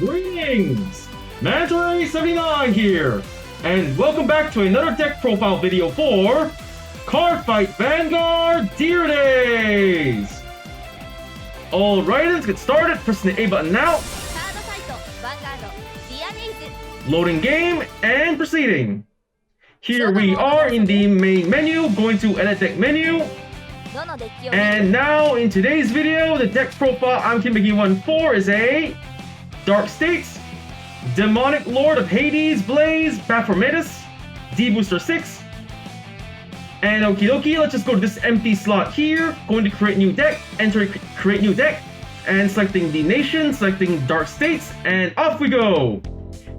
Greetings! Mantray79 here, and welcome back to another deck profile video for Cardfight Vanguard Deer Days! Alright, let's get started. Pressing the A button now. Loading game and proceeding. Here we are in the main menu, going to edit deck menu. And now in today's video, the deck profile I'm making one for is a Dark States, Demonic Lord of Hades, Blaze, Baphormedes, D-BT06. And okie dokie, let's just go to this empty slot here. Going to create new deck, enter create new deck, and selecting the nation, selecting Dark States, and off we go.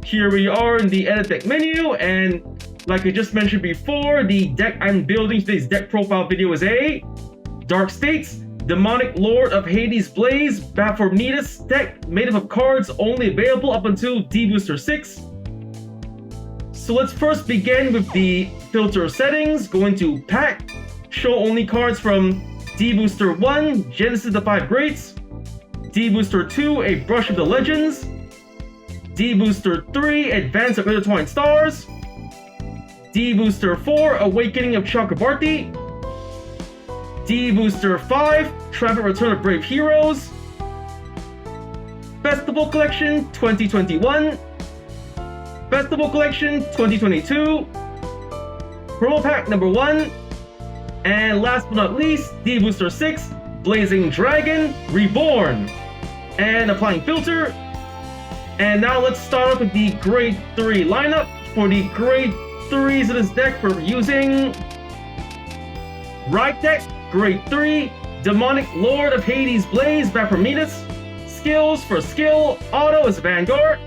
Here we are in the edit deck menu, and like I just mentioned before, the deck I'm building today's deck profile video is a Dark States, Demonic Lord of Hades, Blaze, Baphormedes deck made up of cards only available up until D-BT06. So let's first begin with the filter settings. Going to pack, show only cards from D-Booster 1, Genesis of the 5 Greats, D-Booster 2, A Brush of the Legends, D-Booster 3, Advance of Intertwined Stars, D-Booster 4, Awakening of Chakrabarti, D-Booster 5, Triumphant Return of Brave Heroes, Festival Collection 2021, Festival Collection 2022, Promo Pack number 1, and last but not least, D-Booster 6, Blazing Dragon Reborn. And applying filter. And now let's start off with the Grade 3 lineup. For the Grade 3s of this deck, we're using Ride Deck, Grade 3, Demonic Lord of Hades, Blaze, Baphormedes. Skills for skill, auto is Vanguard.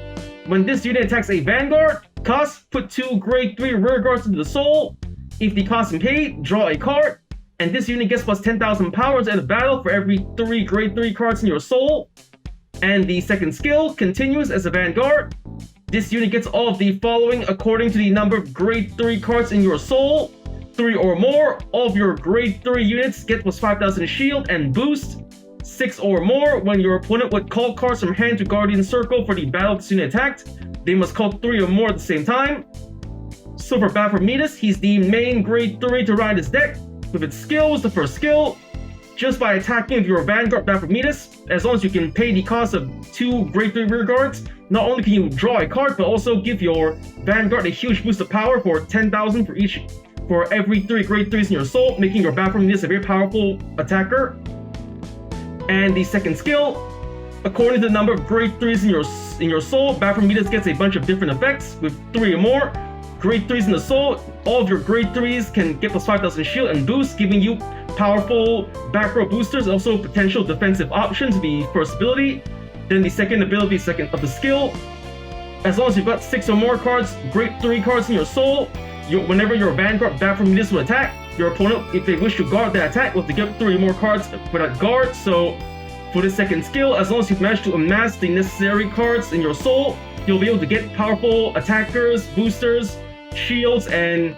When this unit attacks a Vanguard, cost, put 2 Grade 3 rear guards into the soul. If the cost is paid, draw a card. And this unit gets plus 10,000 powers at the battle for every 3 Grade 3 cards in your soul. And the second skill continues as a Vanguard. This unit gets all of the following according to the number of Grade 3 cards in your soul. 3 or more, all of your Grade 3 units get plus 5,000 shield and boost. 6 or more, when your opponent would call cards from hand to Guardian Circle for the battle this unit attacked, they must call 3 or more at the same time. So for Baphormedes, he's the main Grade 3 to ride his deck. With its skills, the first skill, just by attacking with your Vanguard Baphormedes, as long as you can pay the cost of 2 Grade 3 rear guards, not only can you draw a card, but also give your Vanguard a huge boost of power for 10,000 for every 3 Grade 3s in your soul, making your Baphormedes a very powerful attacker. And the second skill, according to the number of Grade 3s in your soul, Baphormedes gets a bunch of different effects. With 3 or more Grade 3s in the soul, all of your Grade 3s can get plus 5,000 shield and boost, giving you powerful back row boosters, also potential defensive options, the first ability. Then the second ability, second of the skill, as long as you've got 6 or more cards, Grade 3 cards in your soul, whenever your Vanguard Baphormedes will attack, your opponent, if they wish to guard that attack, will have to get 3 or more cards for that guard. So for the second skill, as long as you've managed to amass the necessary cards in your soul, you'll be able to get powerful attackers, boosters, shields, and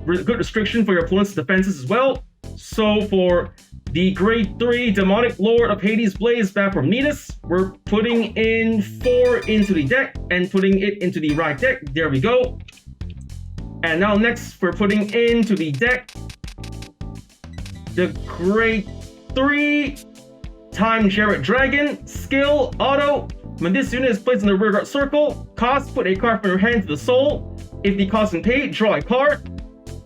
good restriction for your opponent's defenses as well. So for the Grade 3 Demonic Lord of Hades, Blaze, Baphormedes, we're putting in 4 into the deck and putting it into the right deck. There we go. And now next, we're putting into the deck the Grade 3 Time Jarrett Dragon, skill, auto. When this unit is placed in the rearguard circle, cost, put a card from your hand to the soul. If the cost is paid, draw a card.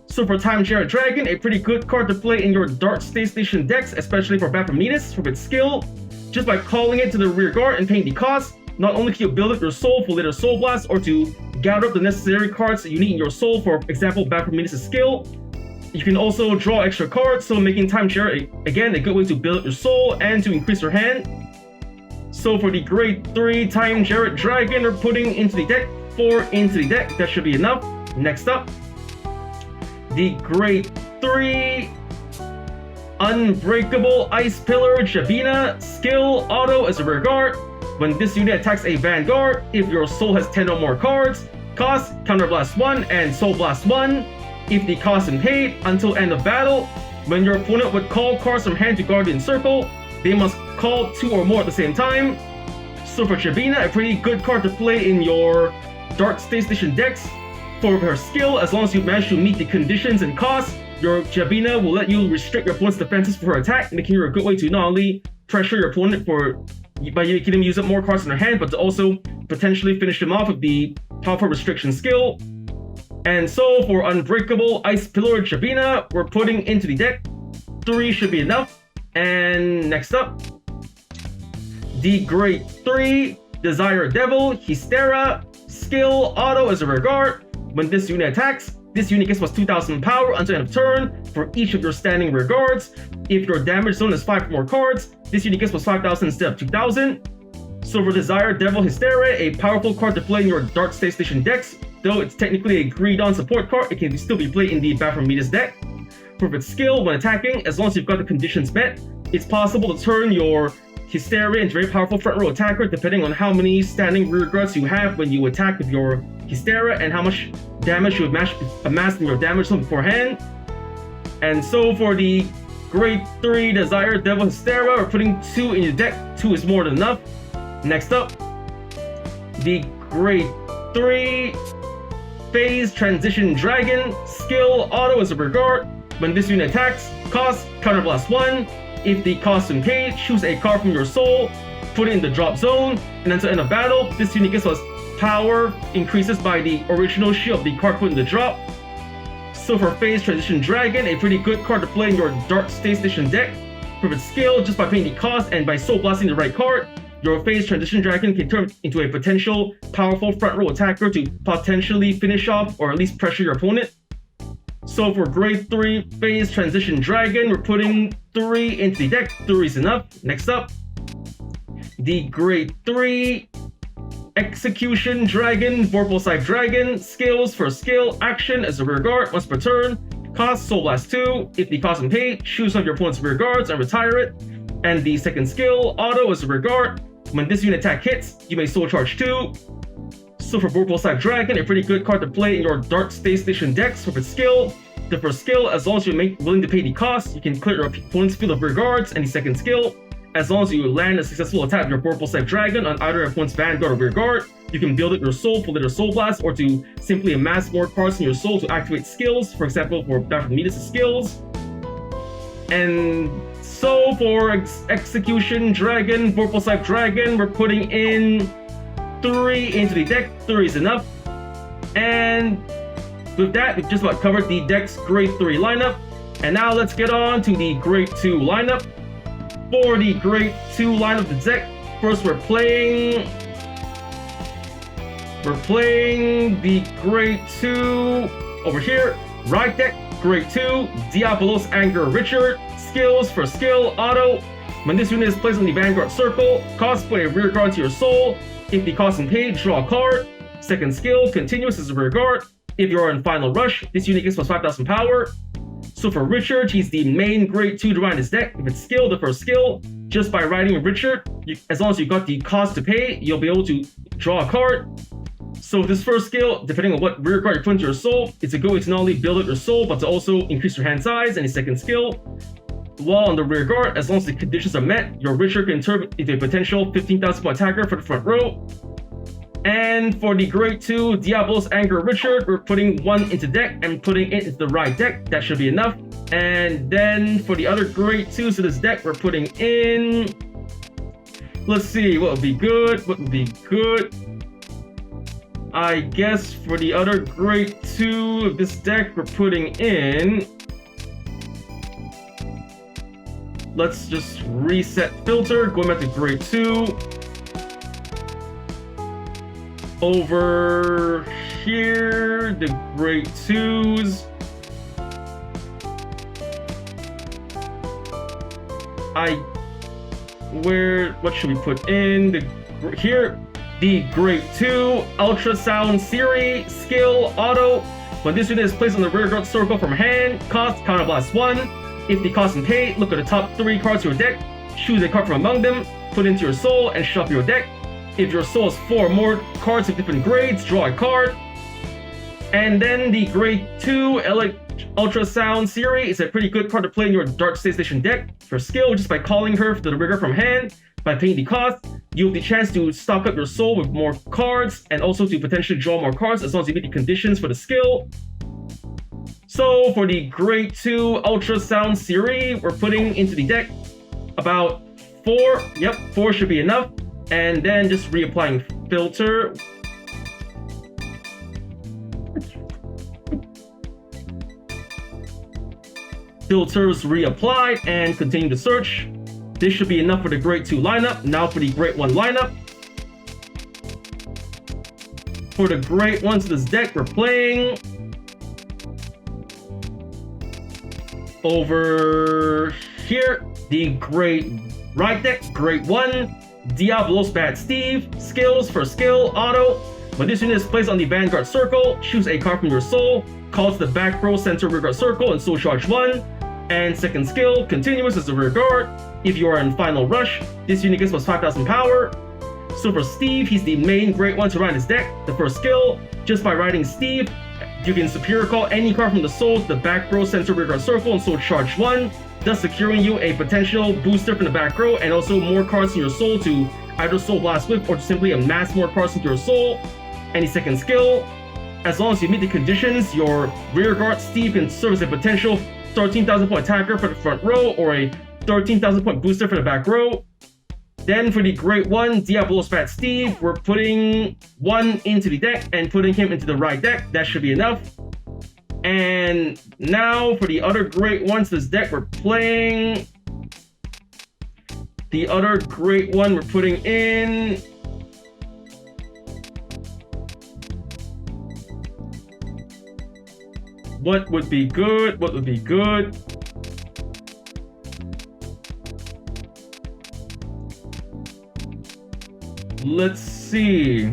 So for Time Jarrett Dragon, a pretty good card to play in your Dark State Station decks, especially for Baphormedes, for its skill. Just by calling it to the rear guard and paying the cost, not only can you build up your soul for later Soul Blast or to gather up the necessary cards that you need in your soul, for example, Baphormedes' skill, you can also draw extra cards, so making Time Jarrett, again, a good way to build up your soul and to increase your hand. So for the Grade 3 Time Jarrett Dragon, we're putting into the deck 4 into the deck. That should be enough. Next up, the Grade 3 Unbreakable Ice Pillar Javina, skill, auto as a rear guard. When this unit attacks a Vanguard, if your soul has 10 or more cards, cost, Counter Blast 1 and Soul Blast 1. If the cost is paid, until end of battle, when your opponent would call cards from hand to Guardian Circle, they must call 2 or more at the same time. So for Jabina, a pretty good card to play in your Dark State Station decks. For her skill, as long as you manage to meet the conditions and costs, your Jabina will let you restrict your opponent's defenses for her attack, making her a good way to not only pressure your opponent by making them use up more cards in their hand, but to also potentially finish them off with the powerful restriction skill. And so for Unbreakable Ice Pillar Jabina, we're putting into the deck. 3 should be enough. And next up, the Great 3 Desire Devil Hystera. Skill auto as a rear guard. When this unit attacks, this unit gets plus 2000 power until end of turn for each of your standing rear guards. If your damage zone is 5 or more cards, this unit gets plus 5000 instead of 2000. So for Desire Devil Hystera, a powerful card to play in your Dark State Station decks. Though it's technically a Greedon support card, it can still be played in the Baphormedes deck. For its skill, when attacking, as long as you've got the conditions met, it's possible to turn your Hystera into a very powerful front row attacker depending on how many standing rear guards you have when you attack with your Hystera and how much damage you have amassed in your damage zone beforehand. And so for the Grade 3 Desire Devil Hystera, we're putting 2 in your deck. 2 is more than enough. Next up, the Grade 3 Phase Transition Dragon. Skill auto as a rear guard. When this unit attacks, cost Counterblast 1. If the costume paid, choose a card from your soul, put it in the drop zone, and until end of battle, this unit gets plus power increases by the original shield of the card put in the drop. So for Phase Transition Dragon, a pretty good card to play in your Dark State Station deck. For its skill, just by paying the cost and by soul blasting the right card, your Phase Transition Dragon can turn into a potential powerful front row attacker to potentially finish off or at least pressure your opponent. So for Grade 3 Phase Transition Dragon, we're putting 3 into the deck. 3 is enough. Next up, the Grade 3 Execution Dragon, Vorpal Dragon. Skills for skill, action as a rear guard once per turn. Cost Soul Blast 2. If the cost and paid, choose one of your opponent's rear guards and retire it. And the second skill, auto as a rear guard. When this unit attack hits, you may Soul Charge 2. So for Vorpal Dragon, a pretty good card to play in your Dark State Station decks. For its skill, the first skill, as long as you're willing to pay the cost, you can clear your opponent's field of rear guards. And the second skill, as long as you land a successful attack of your Vorpal Dragon on either opponent's Vanguard or rear guard, you can build up your soul for later Soul Blast or to simply amass more cards in your soul to activate skills, for example, for Baphormedes' skills. And so for Execution Dragon, Vorpal Dragon, we're putting in 3 into the deck. 3 is enough. And with that, we've just about covered the deck's Grade 3 lineup. And now let's get on to the Grade 2 lineup. For the Grade 2 lineup of the deck, first we're playing the Grade 2 over here. Ride deck, Grade 2, Diabolos Anger Richard. Skills for skill, auto. When this unit is placed on the Vanguard circle, cost put a rear guard to your soul. If the cost and paid, draw a card. Second skill, continuous as a rear guard. If you are in Final Rush, this unit gets plus 5000 power. So for Richard, he's the main Grade 2 to ride his deck. If it's skill, the first skill, just by riding Richard, as long as you got the cost to pay, you'll be able to draw a card. So with this first skill, depending on what rear guard you put into your soul, it's a good way to not only build up your soul, but to also increase your hand size. And the second skill, while on the rear guard, as long as the conditions are met, your Richard can turn into a potential 15,000 point attacker for the front row. And for the Grade 2 Diabolos Anger Richard, we're putting 1 into deck and putting it into the right deck. That should be enough. And then for the other Grade 2s of this deck, we're putting in... Let's see, what would be good? What would be good? I guess for the other Grade 2 of this deck, we're putting in... Let's just reset filter, going back to Grade 2. Over here, the Grade 2s. What should we put in? Here, the Grade 2 Ultrasound Series skill auto. When this unit is placed on the rear guard circle from hand, cost Counterblast 1. If the cost and pay, look at the top 3 cards of your deck, choose a card from among them, put it into your soul, and shuffle your deck. If your soul has 4 or more cards of different grades, draw a card. And then the Grade 2 Ultrasound Series is a pretty good card to play in your Dark State Station deck. For skill, just by calling her to the rigger from hand, by paying the cost, you have the chance to stock up your soul with more cards and also to potentially draw more cards as long as you meet the conditions for the skill. So for the grade 2 ultrasound series, we're putting into the deck about 4. Yep, 4 should be enough. And then just reapplying filter. Filters reapplied and continue to search. This should be enough for the grade 2 lineup. Now for the grade 1 lineup. For the grade 1 to this deck, we're playing over here, the grade right deck, grade 1, D-BT06 Steve, skills for skill, auto. When this unit is placed on the Vanguard circle, choose a card from your soul, call to the back row center rear guard circle and soul charge 1. And second skill, continuous as the rear guard. If you are in final rush, this unit gets plus 5,000 power. So for Steve, he's the main grade 1 to ride his deck. The first skill, just by riding Steve, you can superior call any card from the soul to the back row center rear guard circle and soul charge 1, thus securing you a potential booster from the back row and also more cards in your soul to either soul blast with or to simply amass more cards into your soul. Any second skill, as long as you meet the conditions, your rear guard Steve can serve as a potential 13,000 point attacker for the front row or a 13,000 point booster for the back row. Then for the grade 1 D-BT06 Steve, we're putting 1 into the deck and putting him into the right deck. That should be enough. And now for the other grade 1s to this deck, we're playing the other grade 1 we're putting in what would be good? What would be good? Let's see.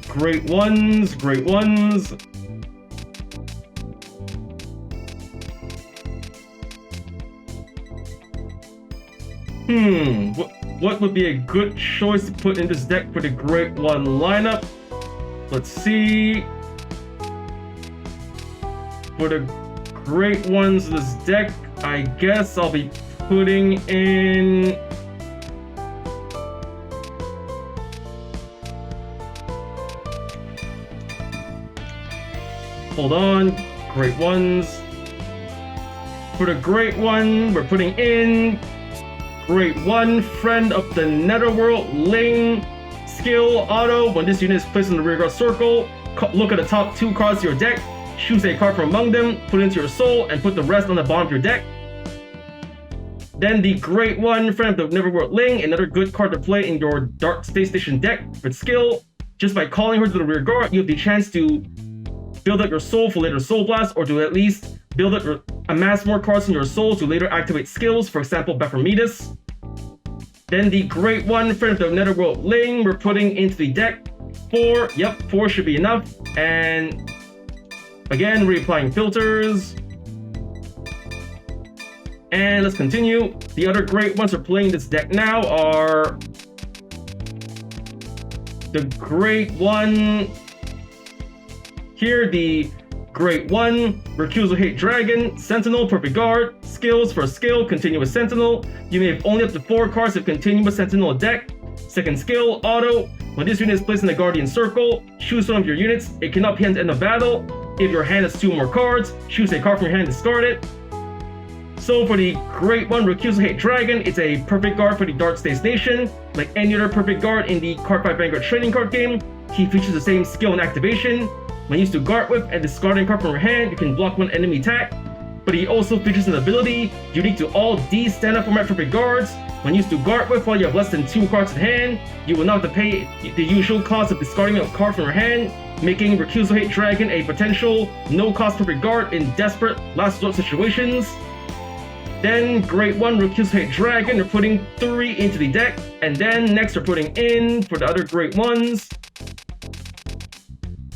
Great ones, great ones. What would be a good choice to put in this deck for the grade 1 lineup? Let's see. For the grade 1s of this deck, I guess I'll be putting in hold on, great ones. For the great 1, we're putting in grade 1, Friend of the Netherworld, Ling, skill, auto. When this unit is placed in the rear guard circle, look at the top 2 cards of your deck, choose a card from among them, put it into your soul, and put the rest on the bottom of your deck. Then the grade 1, Friend of the Netherworld, Ling, another good card to play in your Dark Space Station deck with skill. Just by calling her to the rear guard, you have the chance to build up your soul for later soul blast, or to at least build up amass more cards in your soul to later activate skills, for example Baphormedes. Then the grade 1, Friend of the Netherworld, Ling, we're putting into the deck 4. Yep, 4 should be enough. And again, reapplying filters. And let's continue. The other great ones we're playing this deck now are the grade 1. Here, the grade 1, Recusal Hate Dragon, Sentinel, Perfect Guard, skills for skill, Continuous Sentinel. You may have only up to 4 cards of Continuous Sentinel deck. Second skill, auto. When this unit is placed in the Guardian Circle, choose one of your units. It cannot be at the end of battle. If your hand has 2 more cards, choose a card from your hand and discard it. So for the grade 1 Recusal Hate Dragon, it's a perfect guard for the Dark Space Nation. Like any other perfect guard in the Cardfight Vanguard trading card game, he features the same skill and activation. When used to guard with and discarding a card from your hand, you can block 1 enemy attack. But he also features an ability unique to all these standard format perfect guards. When used to guard with while you have less than 2 cards in hand, you will not have to pay the usual cost of discarding a card from your hand, making Recusal Hate Dragon a potential no-cost perfect guard in desperate last resort situations. Then grade 1 Recusal Hate Dragon, we're putting 3 into the deck. And then next we're putting in, for the other grade 1s,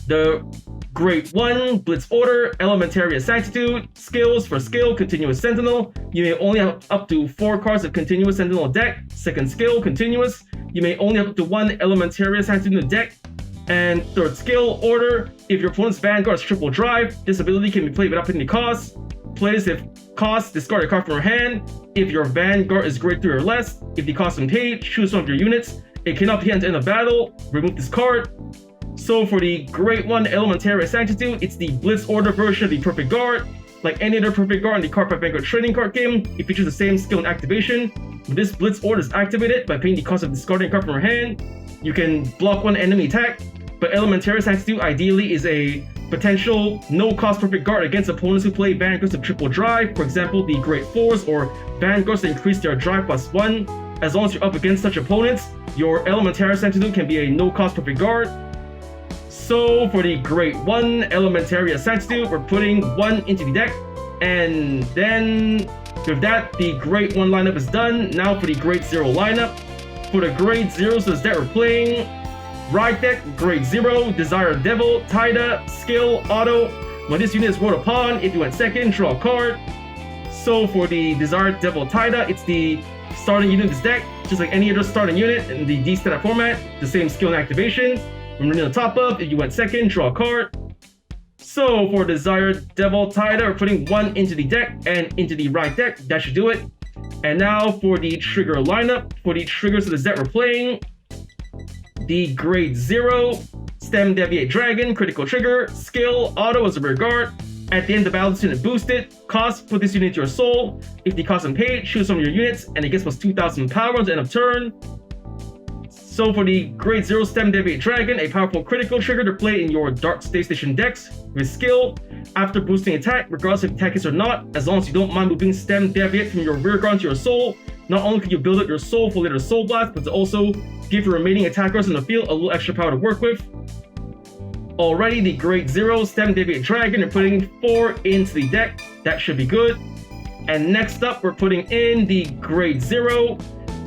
the grade 1 Blitz Order, Elementary Sanctitude, skills for skill, Continuous Sentinel. You may only have up to 4 cards of Continuous Sentinel deck. Second skill, Continuous. You may only have up to 1 Elementary Sanctitude in the deck. And third skill, Order. If your opponent's Vanguard is triple drive, this ability can be played without paying the cost. Plays if Cost, discard a card from your hand. If your Vanguard is grade 3 or less, if the cost and paid, choose one of your units. It cannot be at the end of battle. Remove this card. So for the Grade 1 Elementary Sanctitude, it's the Blitz Order version of the Perfect Guard. Like any other Perfect Guard in the Cardfight Vanguard trading card game, it features the same skill and activation. When this Blitz Order is activated by paying the cost of discarding a card from your hand, you can block one enemy attack, but Elementary Sanctitude ideally is a potential no-cost Perfect Guard against opponents who play Vanguards of triple drive, for example the Grade 4s or Vanguards that increase their drive +1. As long as you're up against such opponents, your Elementary Sanctitude can be a no-cost Perfect Guard. So for the Grade 1 Elementary Sanctitude, we're putting 1 into the deck, and then with that, the Grade 1 lineup is done. Now for the Grade 0 lineup. For the Grade 0s that we're playing, Ride Deck, Grade 0, Desire Devil, Tida, Skill, Auto. When this unit is rolled upon, if you went second, draw a card. So for the Desire Devil Tida, it's the starting unit of this deck, just like any other starting unit in the D-Stat format, the same skill and activation. Remember the top up, if you went second, draw a card. So for Desired Devil Tida, we're putting 1 into the deck and into the right deck. That should do it. And now for the trigger lineup. For the triggers of the deck we're playing, the Grade 0 Stem Deviate Dragon, critical trigger, skill, auto as a rear guard. At the end of the battle, this unit boosted. Cost, put this unit into your soul. If the cost and paid, choose some of your units, and it gets plus 2,000 power at the end of turn. So for the Grade 0 Stem Deviate Dragon, a powerful critical trigger to play in your Dark Space Station decks with skill. After boosting attack, regardless if attack is or not, as long as you don't mind moving Stem Deviate from your rear guard to your soul, not only can you build up your soul for later Soul Blast, but to also give your remaining attackers in the field a little extra power to work with. Already, the Grade 0 Stem Deviate Dragon, you're putting 4 into the deck. That should be good. And next up, we're putting in the Grade 0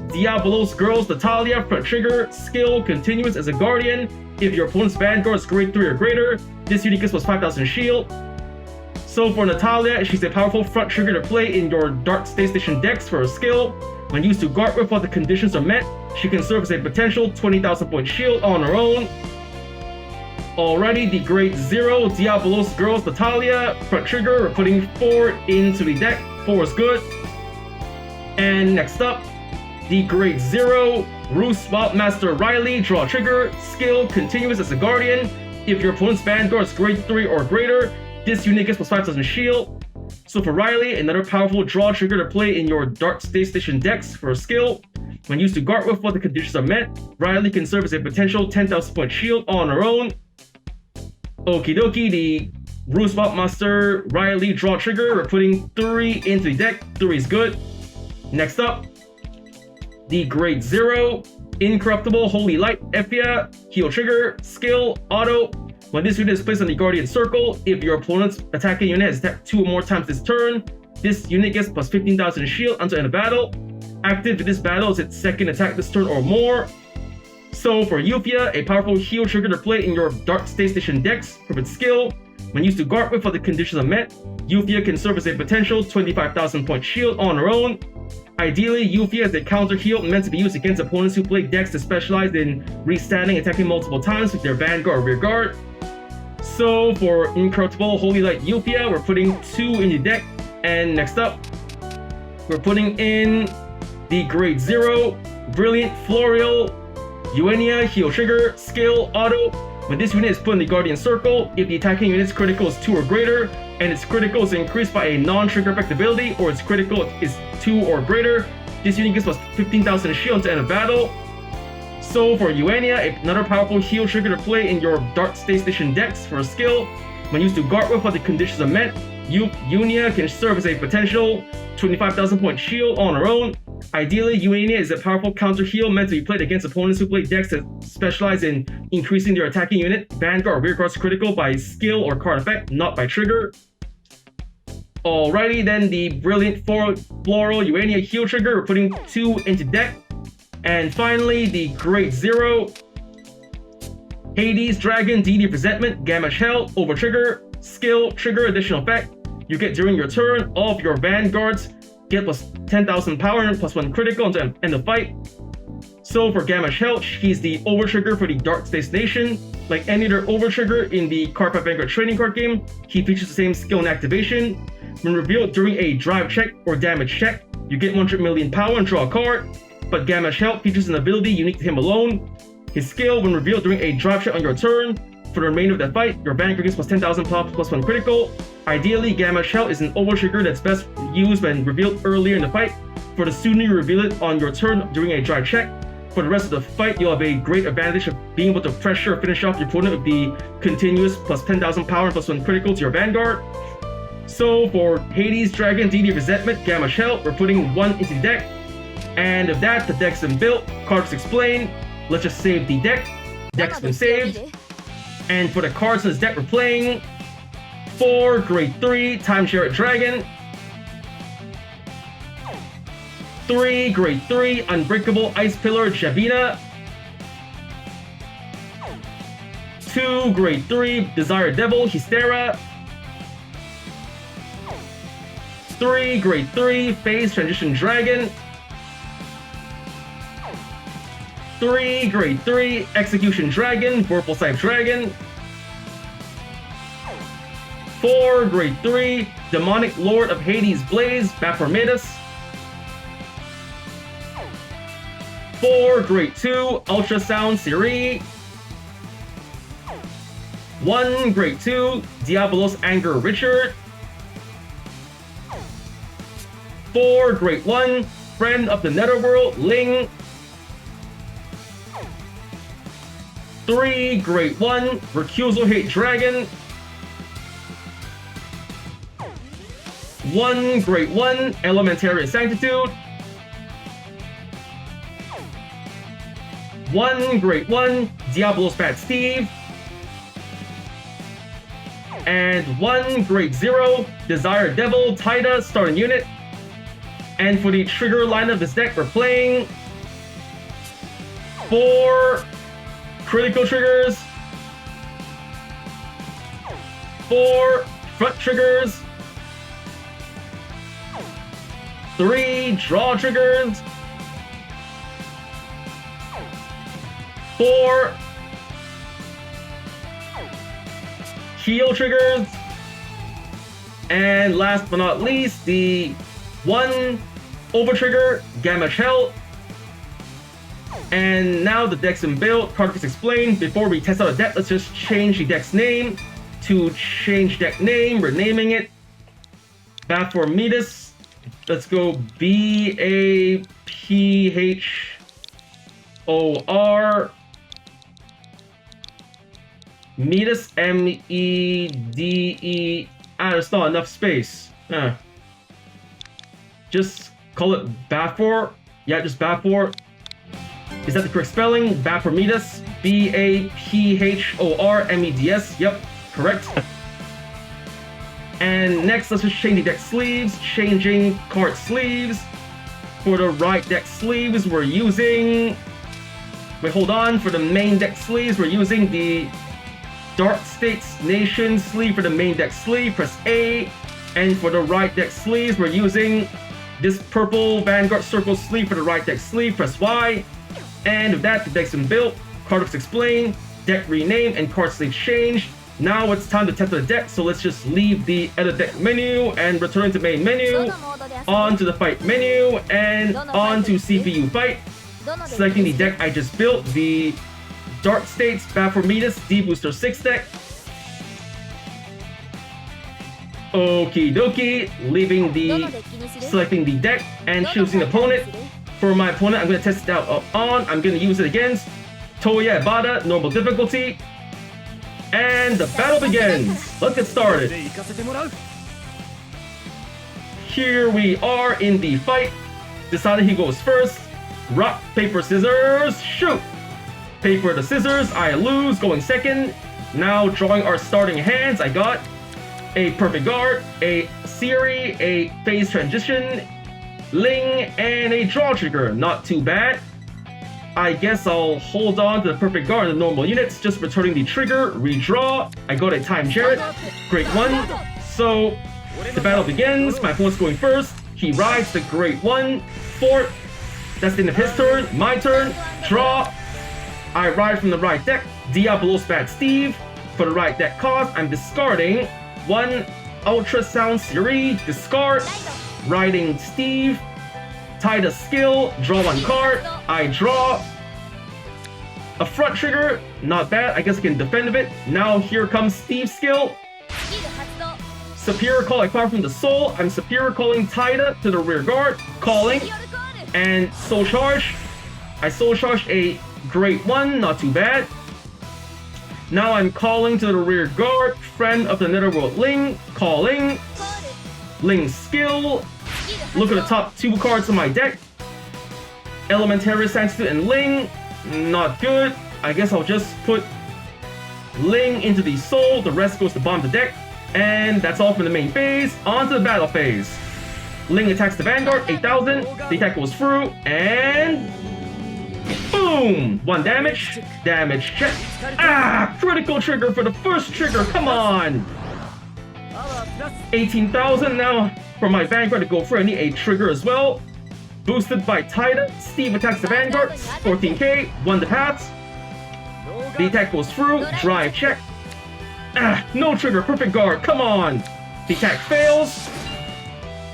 Diabolos Girls Natalia, front trigger, skill, continuous as a guardian. If your opponent's Vanguard is grade 3 or greater, this unit gets plus 5,000 shield. So for Natalia, she's a powerful front trigger to play in your Dark Space Station decks for her skill. When used to guard with while the conditions are met, she can serve as a potential 20,000 point shield on her own. Alrighty, the Grade 0 Diabolos Girls Natalia, front trigger, we're putting 4 into the deck. 4 is good. And next up, the Grade 0 Roost Swap Master Riley, draw trigger, skill, continuous as a guardian. If your opponent's Vanguard is grade 3 or greater, this unit gets plus 5,000 shield. So for Riley, another powerful draw trigger to play in your Dark Space Station decks for a skill. When used to guard with while the conditions are met, Riley can serve as a potential 10,000 point shield on her own. Okie dokie, the Roost Swap Master Riley, draw trigger, we're putting 3 into the deck. 3 is good. Next up, the Grade 0 Incorruptible Holy Light Ephia, heal trigger, skill, auto. When this unit is placed on the Guardian Circle, if your opponent's attacking unit has attacked 2 or more times this turn, this unit gets plus 15,000 shield until end of battle. Active in this battle is its second attack this turn or more. So for Euphia, a powerful heal trigger to play in your Dark Space Station decks from its skill. When used to guard with while the conditions are met, Euphia can serve as a potential 25,000 point shield on her own. Ideally, Euphia is a counter heal meant to be used against opponents who play decks that specialize in restanding and attacking multiple times with their Vanguard or rear guard. So for Incorruptible Holy Light Euphia, we're putting 2 in the deck. And next up, we're putting in the Grade 0 Brilliant Floreal Eugenia, heal trigger, skill, auto. When this unit is put in the Guardian Circle, if the attacking unit's critical is 2 or greater, and its critical is increased by a non-trigger effect ability, or its critical is 2 or greater, this unit gets plus 15,000 shield to end of battle. So for Eugenia, another powerful heal trigger to play in your Dark Space Station decks for a skill. When used to guard with while the conditions are met, Eugenia can serve as a potential 25,000 point shield on her own. Ideally, Eugenia is a powerful counter heal meant to be played against opponents who play decks that specialize in increasing their attacking unit, Vanguard or rear guard's critical by skill or card effect, not by trigger. Alrighty, then the Brilliant Floral Eugenia heal trigger, we're putting 2 into deck. And finally, the Grade 0 Hades Dragon DD Resentment Gamma Shell over trigger, skill, trigger additional effect. You get during your turn, all of your Vanguards get plus 10,000 power and plus 1 critical until end of fight. So for Gamma Shell, he's the over trigger for the Dark Space Nation. Like any other over trigger in the Cardfight Vanguard trading card game, he features the same skill and activation. When revealed during a drive check or damage check, you get 100 million power and draw a card, but Gamash Help features an ability unique to him alone. His skill, when revealed during a drive check on your turn, for the remainder of the fight, your Vanguard gets plus 10,000 power plus 1 critical. Ideally, Gamash Help is an over trigger that's best used when revealed earlier in the fight. For the sooner you reveal it on your turn during a drive check, for the rest of the fight, you'll have a great advantage of being able to pressure or finish off your opponent with the continuous plus 10,000 power and plus 1 critical to your Vanguard. So for Hades, Dragon, Deity of Resentment, Gamash Help, we're putting 1 into the deck. And if that, the deck's been built, cards explained. Let's just save the deck. Deck's been saved. And for the cards in this deck, we're playing 4 Grade 3 Timeshare Dragon, 3 Grade 3 Unbreakable Ice Pillar Jabina, 2 Grade 3 Desire Devil Hystera, 3 Grade 3 Phase Transition Dragon, 3 Grade 3 Execution Dragon Vorpal Scythe Dragon, 4 Grade 3 Demonic Lord of Hades Blaze Baphormedes, 4 Grade 2 Ultrasound Siri, 1 Grade 2 Diabolos Anger Richard, 4 Grade 1 Friend of the Netherworld Ling, 3 Grade 1 Recusal Hate Dragon, 1 Grade 1 Elementary Sanctitude, 1 Grade 1 Diablo's Bad Steve, and 1 Grade 0 Desire Devil Tida starting unit. And for the trigger line of this deck, we're playing 4 critical triggers, 4 front triggers, 3 draw triggers, 4 heal triggers, and last but not least, the 1 over trigger Gamash Help. And now the deck's been built, card is explained. Before we test out a deck, let's just change the deck's name. To change deck name, we're naming it Baphormedes. Let's go Baphor Medes, M-E-D-E. There's not enough space. Just call it Baphor. Yeah, just Baphor. Is that the correct spelling? Baphormedes. B-A-P-H-O-R-M-E-D-S. Yep, correct. And next, let's just change the deck sleeves. Changing card sleeves. For the right deck sleeves, we're using... Wait, hold on. For the main deck sleeves, we're using the Dark States Nation sleeve for the main deck sleeve. Press A. And for the right deck sleeves, we're using this purple Vanguard Circle sleeve for the right deck sleeve. Press Y. And with that, the deck's been built. Card explained. Deck renamed and card sleeve changed. Now it's time to test the deck, so let's just leave the edit deck menu and return to main menu, on to the fight menu, and on to CPU fight. Selecting the deck I just built, the Dark States Baphormedes D-BT06 deck. Okie dokie, selecting the deck and choosing opponent. For my opponent, I'm going to test it out on. I'm going to use it against Toya Ebada, normal difficulty. And the battle begins! Let's get started. Here we are in the fight. Deciding he goes first. Rock, paper, scissors, shoot! Paper to scissors, I lose, going second. Now drawing our starting hands, I got a Perfect Guard, a Siri, a Phase Transition, Ling, and a Draw Trigger. Not too bad. I guess I'll hold on to the Perfect Guard in the normal units, just returning the trigger, redraw. I got a Time Jared, Great 1. So, the battle begins, my opponent's going first. He rides the Great 1, fort. That's the end of his turn, my turn, draw. I ride from the right deck, Diablo's Bad Steve. For the right deck cost, I'm discarding 1 Ultrasound Series, discard. Riding Steve. Taida skill, draw one card. I draw. A front trigger, not bad. I guess I can defend a bit. Now here comes Steve's skill. Superior call, I card from the soul. I'm superior calling Taida to the rear guard. Calling. And soul charge. I soul charge a great one, not too bad. Now I'm calling to the rear guard. Friend of the Netherworld Ling. Calling. Ling skill. Look at the top 2 cards of my deck. Elementary Sanstitute and Ling. Not good. I guess I'll just put Ling into the soul. The rest goes to bottom of the deck. And that's all from the main phase. On to the battle phase. Ling attacks the Vanguard, 8,000. The attack goes through, and boom! 1 damage. Damage check. Ah! Critical trigger for the first trigger. Come on! 18,000. Now, for my Vanguard to go through, I need a trigger as well. Boosted by Taida. Steve attacks the Vanguard, 14k. 1 to pass. The attack goes through. Drive check. Ah, no trigger, perfect guard, come on! The attack fails.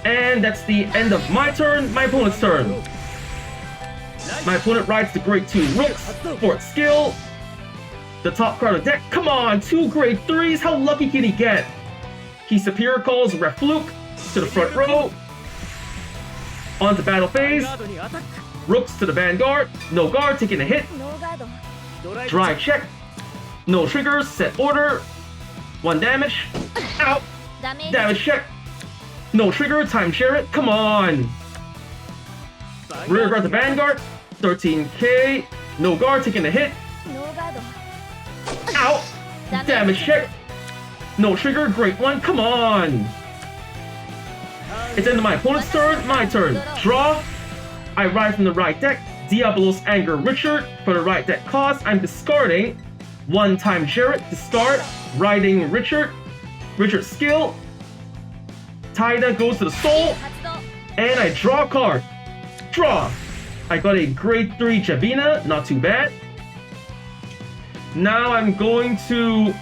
And that's the end of my turn, my opponent's turn. My opponent rides the grade 2 Rooks, 4th skill. The top card of the deck, come on! 2 grade 3s, how lucky can he get? He superior calls Refluke to the front row. On to battle phase. Rooks to the Vanguard, no guard, taking a hit. Drive check. No triggers, set order. 1 damage. Ow! Damage check. No trigger, time share it. Come on! Rear guard the Vanguard. 13k. No guard, taking a hit. Ow! Damage check. No trigger, great one. Come on! It's into my opponent's turn. My turn. Draw. I ride from the right deck. Diablo's Anger Richard. For the right deck cost, I'm discarding 1 time Jarrett, discard, riding Richard. Richard's skill. Taida goes to the soul. And I draw a card. Draw. I got a grade 3 Jabina, not too bad. Now I'm going to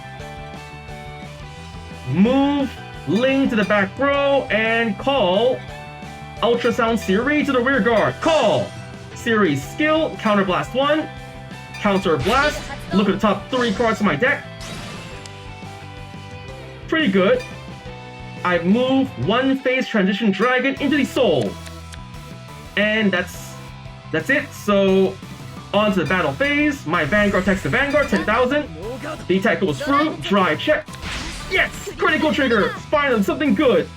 move Ling to the back row and call Ultrasound Series to the rear guard. Call. Series skill, counter blast 1. Counter blast. Look at the top 3 cards of my deck. Pretty good. I move 1 phase transition dragon into the soul. And that's it. So on to the battle phase. My Vanguard attacks the Vanguard, 10,000. The attack goes through. Drive check. Yes! Critical trigger! Finally, something good.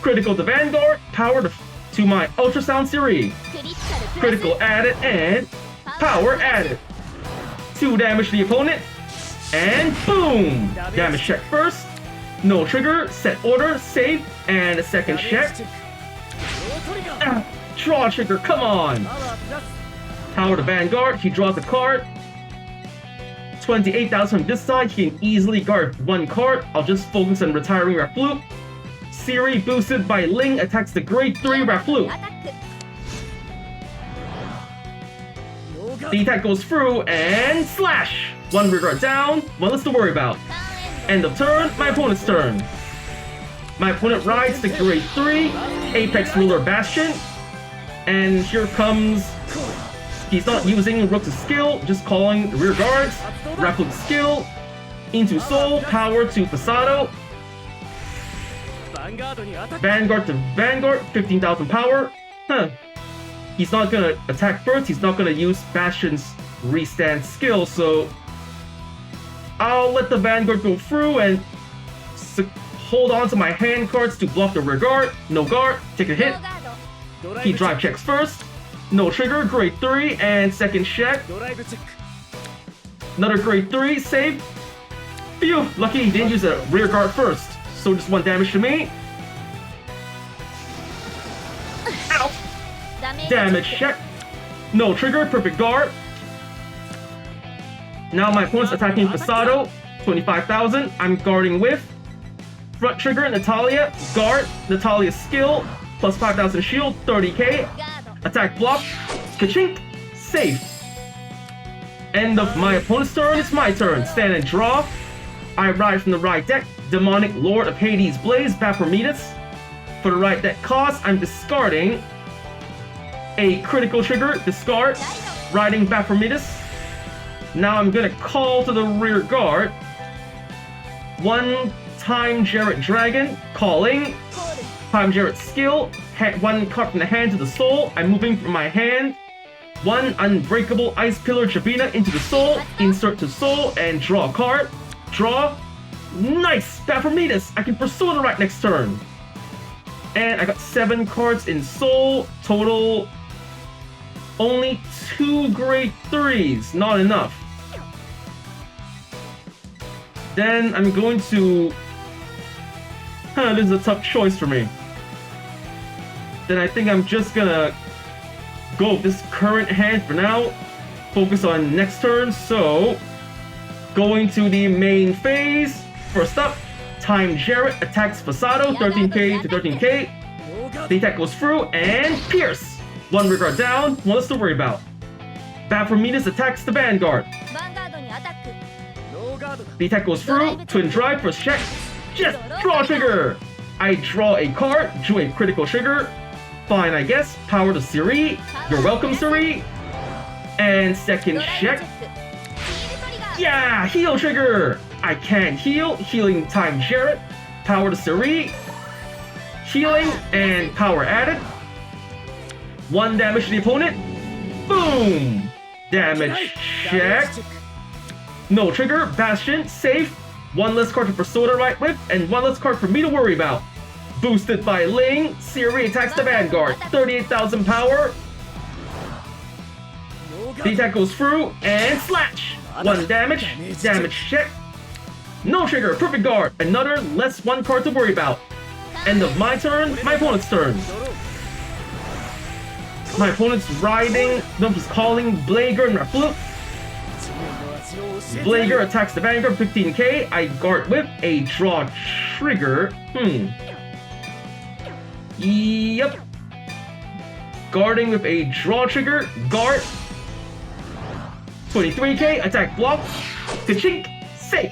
Critical to Vanguard. Power to my Ultrasound Series. Critical added and power added. 2 damage to the opponent. And boom! Damage check first. No trigger. Set order. Save. And a second check. Draw trigger. Come on! Power to Vanguard. He draws a card. 28,000 from this side. He can easily guard 1 card. I'll just focus on retiring Refluke. Siri boosted by Ling attacks the grade 3 Refluke. The attack goes through and slash! 1 rear guard down, 1 less to worry about. End of turn, my opponent's turn. My opponent rides the grade 3 Apex Ruler Bastion. And here comes... He's not using Rook's skill, just calling the rear guards. Refluke's skill. Into soul, power to Pasado. Vanguard to Vanguard, 15,000 power. Huh. He's not gonna attack first, he's not gonna use Bastion's restand skill, so I'll let the Vanguard go through and hold on to my hand cards to block the rear guard. No guard, take a hit. He drive checks first. No trigger, grade 3, and second check. Another grade 3, save. Phew, lucky he didn't use a rear guard first. So just 1 damage to me. Ow! Damage check. No trigger, perfect guard. Now my opponent's attacking Pasado, 25,000. I'm guarding with front trigger, Natalia, guard, Natalia's skill, plus 5,000 shield, 30k. Attack block, ka-chink, safe. End of my opponent's turn, it's my turn. Stand and draw. I ride from the right deck. Demonic Lord of Hades Blaze, Baphormedes. For the right deck cost, I'm discarding a critical trigger, discard, riding Baphormedes. Now I'm gonna call to the rear guard. One Time Jarrett Dragon, calling. Time Jarrett skill, one card from the hand to the soul. I'm moving from my hand. One Unbreakable Ice Pillar Tribina into the soul, insert to soul, and draw a card. Draw. Nice! Baphormedes! I can Persona right next turn. And I got 7 cards in soul. Total only 2 grade 3s. Not enough. Then I'm going to... this is a tough choice for me. Then I think I'm just gonna go with this current hand for now. Focus on next turn. So, going to the main phase. First up, Time Jarrett attacks Fasado, 13k to 13k. The attack goes through and pierce. 1 regard down, one less to worry about. Baphormedes attacks the Vanguard. The attack goes through, Twin Drive, first check. Just draw trigger! I draw a card, drew a critical trigger. Fine, I guess. Power to Siri. You're welcome, Siri. And second check. Yeah, heal trigger! I can't heal. Healing Time Jarrett. Power to Siri. Healing and power added. 1 damage to the opponent. Boom! Damage check. No trigger. Bastion. Safe. 1 less card to Persona right with, and 1 less card for me to worry about. Boosted by Ling. Siri attacks the Vanguard. 38,000 power. The attack goes through and slash. 1 damage. Damage check. No trigger. Perfect guard. Another less 1 card to worry about. End of my turn. My opponent's turn. My opponent's riding. No, he's calling Blager and Raflut. Blager attacks the Vanguard. 15k. I guard with a draw trigger. Yep. Guarding with a draw trigger. Guard. 23k. Attack block. Ka-chink. Safe.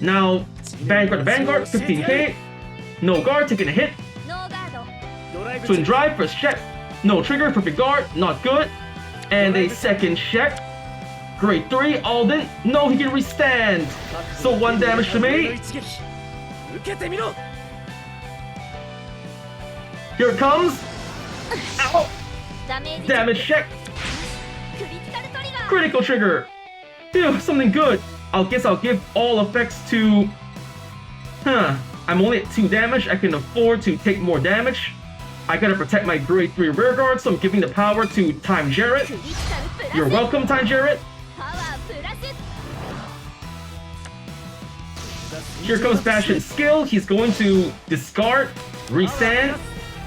Now, Vanguard to Vanguard. 15k. No guard. Taking a hit. Twin Drive. First check. No trigger. Perfect guard. Not good. And a second check. Grade 3. Alden. No, he can restand. So 1 damage to me. Here it comes. Ow. Damage check. Critical trigger. Phew, something good. I guess I'll give all effects to... I'm only at 2 damage. I can afford to take more damage. I gotta protect my grade 3 rear guard, so I'm giving the power to Time Jarrett. You're welcome, Time Jarrett. Here comes Bastion's skill. He's going to discard, restand,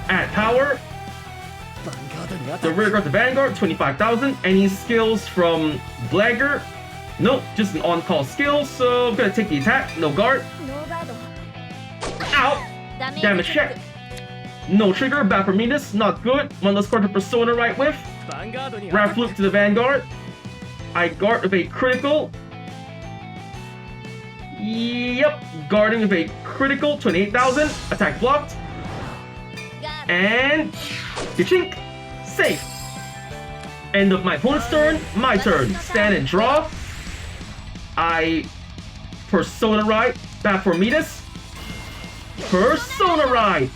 add power. The rear guard to Vanguard, 25,000. Any skills from Blagger? Nope, just an on-call skill, so I'm gonna take the attack. No guard. Ow! Damage check. No trigger. Baphormedes, not good. 1 less card to Persona right with. Raflut to the Vanguard. I guard with a critical. Yep, guarding with a critical. 28,000. Attack blocked. And ka-chink. Safe. End of my opponent's turn. My turn. Stand and draw. I Persona Ride Baphormedes. Persona Ride.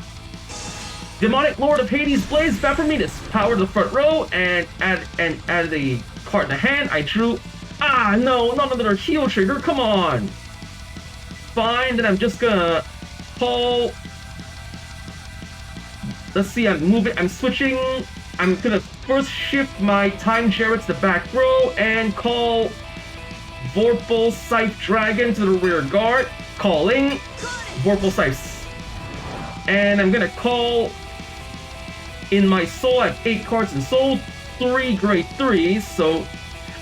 Demonic Lord of Hades Blaze Baphormedes. Power to the front row and add a card in the hand. I drew. No, not another heal trigger. Come on. Fine. Then I'm just gonna call. Let's see. I'm switching. I'm gonna first shift my Time Jarrett to the back row and call Vorpal Scythe Dragon to the rear guard. Calling Vorpal Scythe. And I'm gonna call in my soul. I have 8 cards in soul, 3 grade 3s, so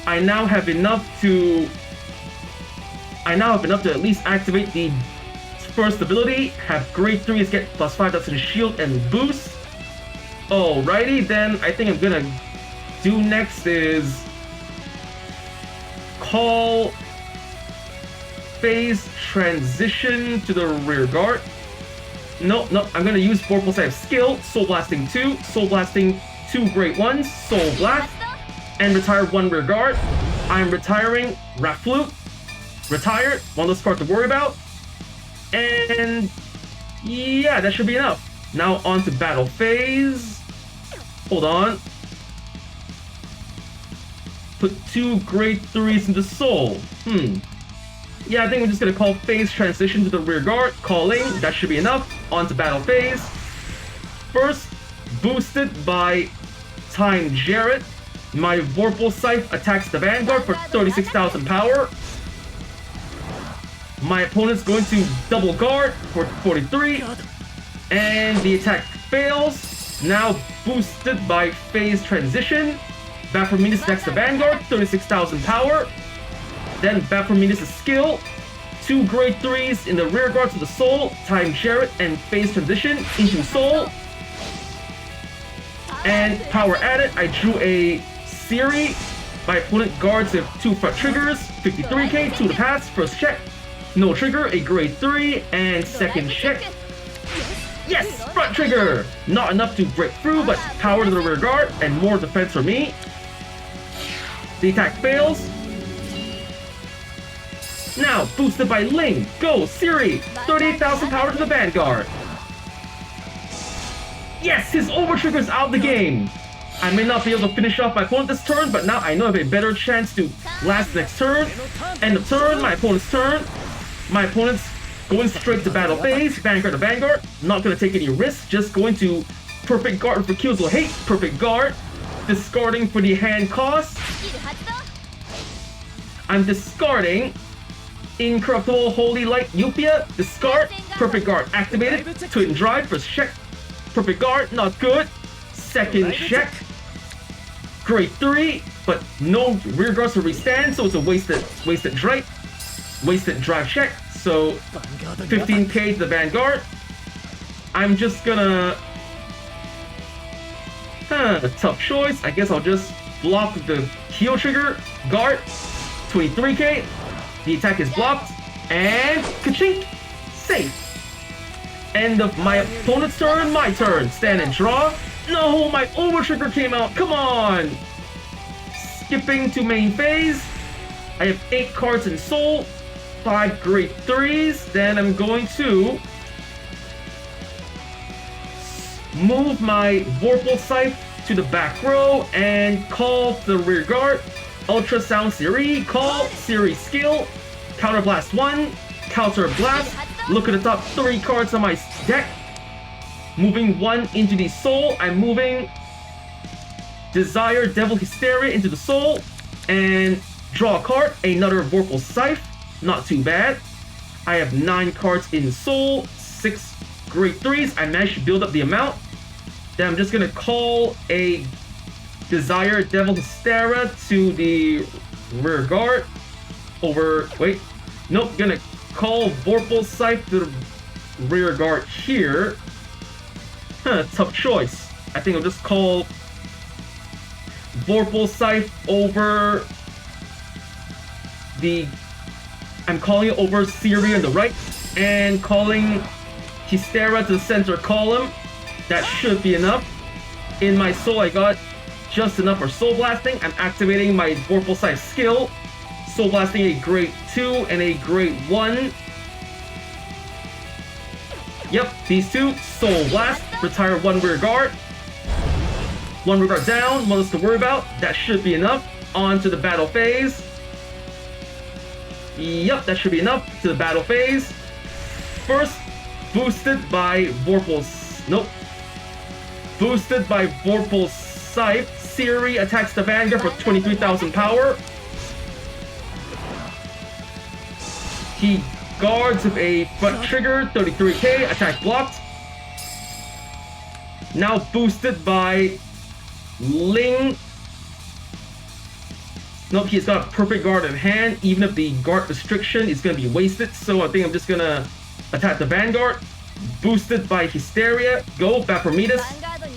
I now have enough to at least activate the first ability. Have grade 3s get plus 5,000 shield and boost. Alrighty, then I think I'm gonna do next is call phase transition to the rear guard. No, I'm gonna use Vorpal Scythe skill, Soul Blasting 2, Soul Blasting 2 Great Ones, Soul Blast, and retire 1 rear guard. I'm retiring Rat Flute. Retired, one less card to worry about. And yeah, that should be enough. Now on to battle phase. Hold on. Put 2 Grade 3s into Soul. Yeah, I think I'm just gonna call phase transition to the rear guard. Calling, that should be enough. On to battle phase. First, boosted by Time Jarrett. My Vorpal Scythe attacks the Vanguard for 36,000 power. My opponent's going to double guard for 43. And the attack fails. Now boosted by phase transition. Baphormedes attacks the Vanguard, 36,000 power. Then Baphormedes' skill, 2 Grade 3s in the rear guard to the Soul, Time Jarrett, and phase transition into Soul. And power added, I drew a Siri. My opponent guards with 2 front triggers, 53k, 2 to pass, first check. No trigger, a Grade 3, and second check. Yes! Front trigger! Not enough to break through, but power to the rear guard, and more defense for me. The attack fails. Now, boosted by Ling. Go, Siri! 38,000 power to the Vanguard. Yes! His overtrigger's out of the game! I may not be able to finish off my opponent this turn, but now I know I have a better chance to last next turn. End of turn, my opponent's turn. My opponent's going straight to battle phase. Vanguard to Vanguard. Not going to take any risks, just going to perfect guard for kills will hate. Perfect guard. Discarding for the hand cost. I'm discarding Incorruptible Holy Light Eupia. Discard. Perfect guard activated. Twin Drive first check. Perfect guard, not good. Second check. Grade 3, but no rear guards to restand, so it's a wasted drive. Wasted drive check. So 15k to the Vanguard. I'm just gonna tough choice. I guess I'll just block the heal trigger. Guard. 23k. The attack is blocked. And ka-chink! Safe. End of my opponent's turn, my turn. Stand and draw. No, my over trigger came out. Come on. Skipping to main phase. I have 8 cards in Soul. 5 Grade 3s. Then I'm going to move my Vorpal Scythe to the back row and call the rear guard. Ultrasound Siri. Call Siri skill. Counter Blast 1. Counter Blast. Look at the top 3 cards on my deck. Moving 1 into the Soul. I'm moving Desire Devil Hysteria into the Soul. And draw a card. Another Vorpal Scythe. Not too bad. I have 9 cards in Soul. 6 Grade 3s. I managed to build up the amount. Then I'm just going to call a Desire Devil Hysteria to the rear guard. Wait. Nope. Gonna call Vorpal Scythe to the rear guard here. Tough choice. I think I'll just call Vorpal Scythe over the... I'm calling it over Siri on the right, and calling Hysteria to the center column. That should be enough. In my Soul, I got just enough for Soul Blasting. I'm activating my Vorpal Scythe skill. Soul Blasting a Grade 2 and a Grade 1. Yep, these 2. Soul Blast. Retire 1 rear guard. 1 rear guard down. 1 less to worry about. That should be enough. On to the battle phase. Yep, that should be enough to the battle phase. First, boosted by Vorpal... Nope. Boosted by Vorpal Scythe. Siri attacks the Vanguard for 23,000 power. He guards with a front trigger, 33k, attack blocked. Now boosted by Ling. Nope, he's got a perfect guard in hand. Even if the guard restriction is going to be wasted, so I think I'm just going to attack the Vanguard. Boosted by Hysteria. Go, Baphormedes.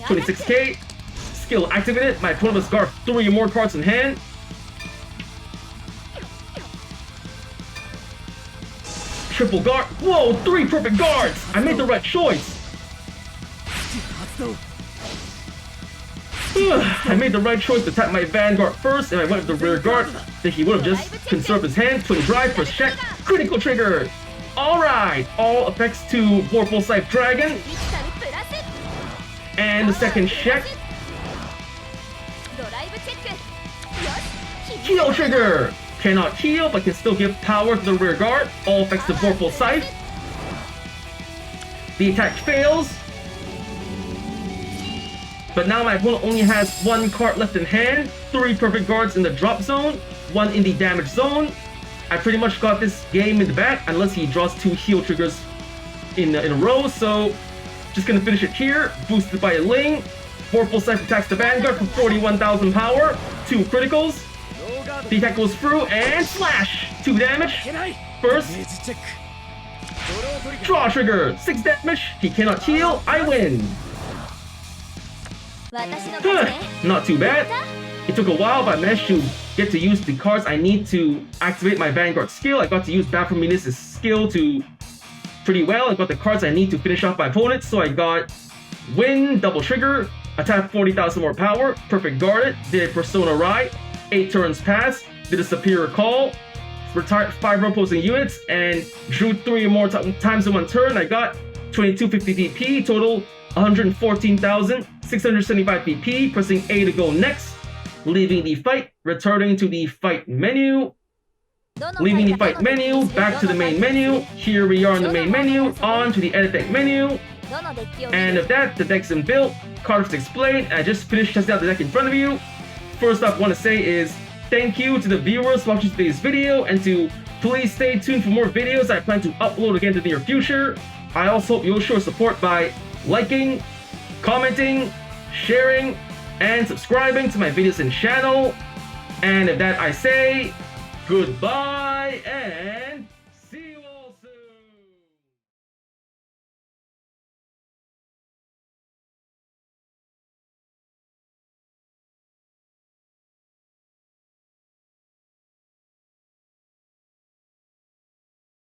26k. Skill activated. My opponent must guard 3 more cards in hand. triple guard. Whoa, 3 perfect guards! I made the right choice. I made the right choice to tap my Vanguard first, and I went with the rear guard. Think he would have just conserved his hand. Twin drive, first check, critical trigger. Alright, all effects to Vorpal Scythe Dragon. And the second check. Heal trigger! Cannot heal, but can still give power to the rear guard. All effects to Vorpal Scythe. The attack fails. But now my opponent only has 1 card left in hand, 3 perfect guards in the drop zone, 1 in the damage zone. I pretty much got this game in the bag unless he draws 2 heal triggers in a row, so just gonna finish it here. Boosted by a Ling. Vorpal Scythe attacks the Vanguard for 41,000 power, 2 criticals. The attack goes through and slash! 2 damage. First. Draw trigger, 6 damage. He cannot heal. I win. Not too bad. It took a while, but I managed to get to use the cards I need to activate my Vanguard skill. I got to use Baphormedes' skill to pretty well. I got the cards I need to finish off my opponent, so I got Win, double trigger, attack 40,000 more power, perfect guarded, did a Persona Ride, 8 turns passed, did a Superior Call, retired 5 opposing units, and drew 3 or more times in 1 turn. I got 2250 DP, total 114,675 DP, pressing A to go next, leaving the fight, returning to the fight menu, leaving the fight menu, back to the main menu. Here we are in the main menu, on to the edit deck menu. And with that, the deck's been built, cards explained. I just finished testing out the deck in front of you. First up, I want to say is thank you to the viewers watching today's video, and to please stay tuned for more videos I plan to upload again in the near future. I also hope you'll show support by liking, commenting, sharing, and subscribing to my videos and channel. And with that, I say goodbye and